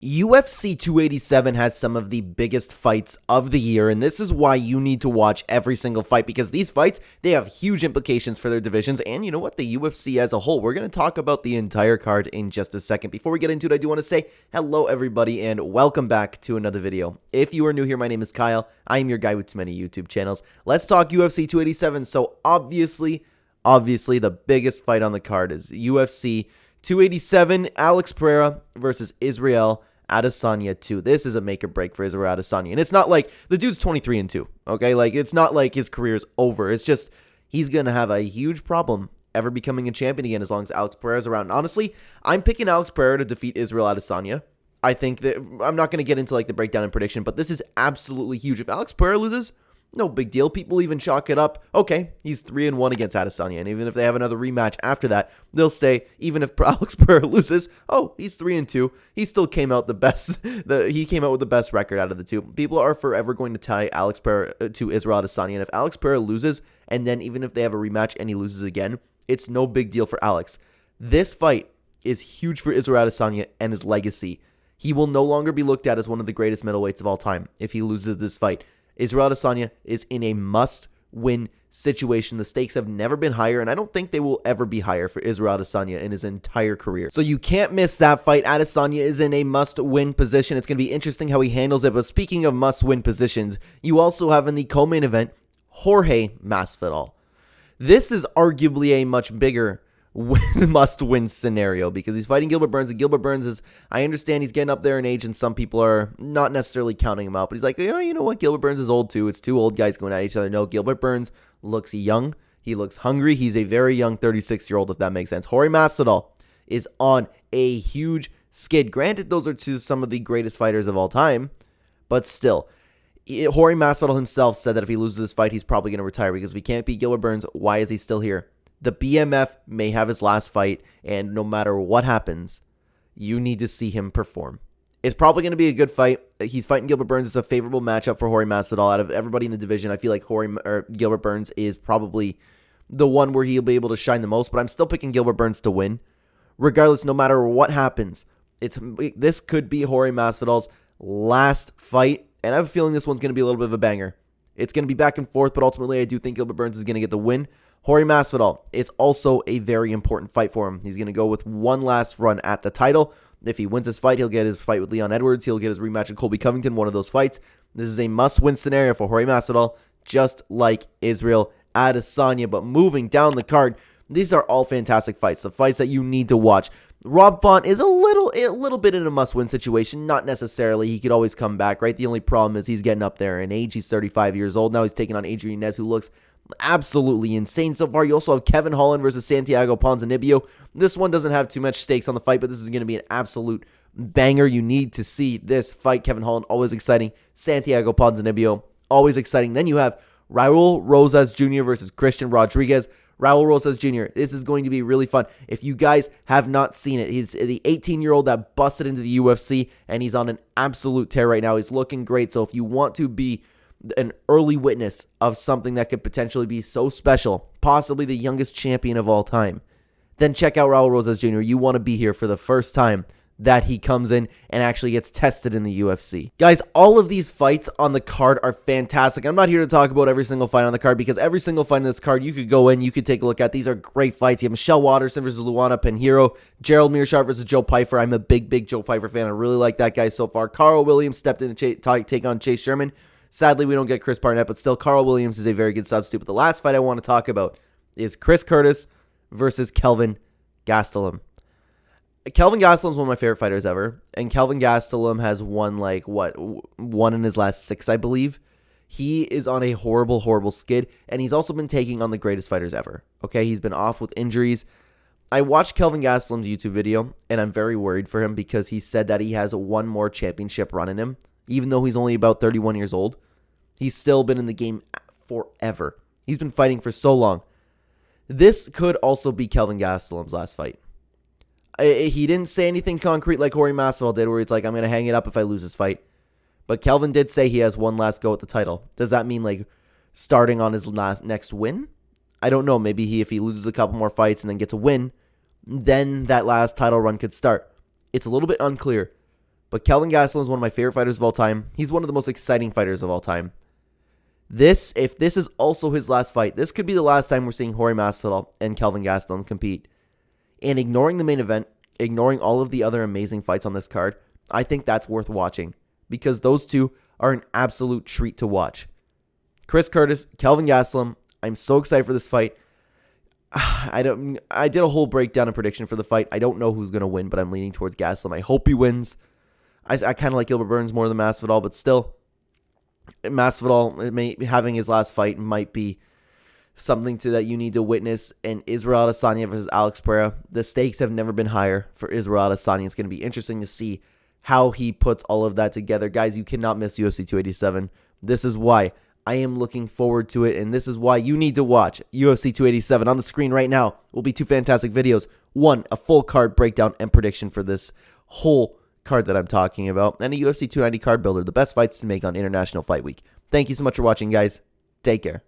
UFC 287 has some of the biggest fights of the year, and this is why you need to watch every single fight, because these fights, they have huge implications for their divisions, and you know what, the UFC as a whole. We're going to talk about the entire card in just a second. Before we get into it, I do want to say hello everybody, and welcome back to another video. If you are new here, my name is Kyle. I am your guy with too many YouTube channels. Let's talk UFC 287. So obviously, the biggest fight on the card is UFC 287, Alex Pereira versus Israel Adesanya 2. This is a make or break for Israel Adesanya. And it's not like the dude's 23-2, okay? Like, it's not like his career is over. It's just he's going to have a huge problem ever becoming a champion again as long as Alex Pereira is around. And honestly, I'm picking Alex Pereira to defeat Israel Adesanya. I think that I'm not going to get into like the breakdown and prediction, but this is absolutely huge. If Alex Pereira loses, no big deal. People even chalk it up. Okay, he's 3-1 against Adesanya, and even if they have another rematch after that, they'll stay. Even if Alex Pereira loses, oh, he's 3-2. He still came out the best. He came out with the best record out of the two. People are forever going to tie Alex Pereira to Israel Adesanya, and if Alex Pereira loses, and then even if they have a rematch and he loses again, it's no big deal for Alex. This fight is huge for Israel Adesanya and his legacy. He will no longer be looked at as one of the greatest middleweights of all time if he loses this fight. Israel Adesanya is in a must-win situation. The stakes have never been higher, and I don't think they will ever be higher for Israel Adesanya in his entire career. So you can't miss that fight. Adesanya is in a must-win position. It's going to be interesting how he handles it. But speaking of must-win positions, you also have in the co-main event, Jorge Masvidal. This is arguably a much bigger must-win scenario because he's fighting Gilbert Burns, and Gilbert Burns is, I understand he's getting up there in age and some people are not necessarily counting him out, but he's like, oh, you know what, Gilbert Burns is old too. It's two old guys going at each other. No, Gilbert Burns looks young. He looks hungry. He's a very young 36-year-old, if that makes sense. Jorge Masvidal is on a huge skid. Granted, those are some of the greatest fighters of all time, but still, Jorge Masvidal himself said that if he loses this fight, he's probably going to retire because if he can't beat Gilbert Burns, why is he still here? The BMF may have his last fight, and no matter what happens, you need to see him perform. It's probably going to be a good fight. He's fighting Gilbert Burns. It's a favorable matchup for Jorge Masvidal. Out of everybody in the division, I feel like Gilbert Burns is probably the one where he'll be able to shine the most, but I'm still picking Gilbert Burns to win. Regardless, no matter what happens, this could be Jorge Masvidal's last fight, and I have a feeling this one's going to be a little bit of a banger. It's going to be back and forth, but ultimately I do think Gilbert Burns is going to get the win. Jorge Masvidal, it's also a very important fight for him. He's going to go with one last run at the title. If he wins this fight, he'll get his fight with Leon Edwards. He'll get his rematch with Colby Covington, one of those fights. This is a must-win scenario for Jorge Masvidal, just like Israel Adesanya. But moving down the card, these are all fantastic fights, the fights that you need to watch. Rob Font is a little bit in a must-win situation. Not necessarily. He could always come back, right? The only problem is he's getting up there in age. He's 35 years old. Now he's taking on Adrian Nez, who looks absolutely insane so far. You also have Kevin Holland versus Santiago Ponzinibbio. This one doesn't have too much stakes on the fight, but this is going to be an absolute banger. You need to see this fight. Kevin Holland, always exciting. Santiago Ponzinibbio, always exciting. Then you have Raul Rosas Jr. versus Christian Rodriguez. Raul Rosas Jr., this is going to be really fun. If you guys have not seen it, he's the 18-year-old that busted into the UFC, and he's on an absolute tear right now. He's looking great, so if you want to be an early witness of something that could potentially be so special, possibly the youngest champion of all time, then check out Raul Rosas Jr. You want to be here for the first time that he comes in and actually gets tested in the UFC. Guys, all of these fights on the card are fantastic. I'm not here to talk about every single fight on the card because every single fight on this card you could go in, you could take a look at. These are great fights. You have Michelle Waterson versus Luana Pinheiro, Gerald Meerschaert versus Joe Pyfer. I'm a big Joe Pyfer fan. I really like that guy so far. Carl Williams stepped in to take on Chase Sherman. Sadly, we don't get Chris Barnett, but still, Carl Williams is a very good substitute. But the last fight I want to talk about is Chris Curtis versus Kelvin Gastelum. Kelvin Gastelum is one of my favorite fighters ever, and Kelvin Gastelum has won, one in his last 6, I believe. He is on a horrible skid, and he's also been taking on the greatest fighters ever. Okay, he's been off with injuries. I watched Kelvin Gastelum's YouTube video, and I'm very worried for him because he said that he has one more championship run in him. Even though he's only about 31 years old, he's still been in the game forever. He's been fighting for so long. This could also be Kelvin Gastelum's last fight. He didn't say anything concrete like Jorge Masvidal did, where he's like, I'm going to hang it up if I lose this fight. But Kelvin did say he has one last go at the title. Does that mean starting on his next win? I don't know. Maybe if he loses a couple more fights and then gets a win, then that last title run could start. It's a little bit unclear. But Kelvin Gastelum is one of my favorite fighters of all time. He's one of the most exciting fighters of all time. If this is also his last fight, this could be the last time we're seeing Jorge Masvidal and Kelvin Gastelum compete. And ignoring the main event, ignoring all of the other amazing fights on this card, I think that's worth watching because those two are an absolute treat to watch. Chris Curtis, Kelvin Gastelum, I'm so excited for this fight. I did a whole breakdown and prediction for the fight. I don't know who's going to win, but I'm leaning towards Gastelum. I hope he wins. I kind of like Gilbert Burns more than Masvidal, but still, Masvidal having his last fight might be something that you need to witness. And Israel Adesanya versus Alex Pereira, the stakes have never been higher for Israel Adesanya. It's going to be interesting to see how he puts all of that together. Guys, you cannot miss UFC 287. This is why I am looking forward to it, and this is why you need to watch UFC 287. On the screen right now will be two fantastic videos. One, a full card breakdown and prediction for this whole card that I'm talking about, and a UFC 290 card builder, the best fights to make on International Fight Week. Thank you so much for watching, guys. Take care.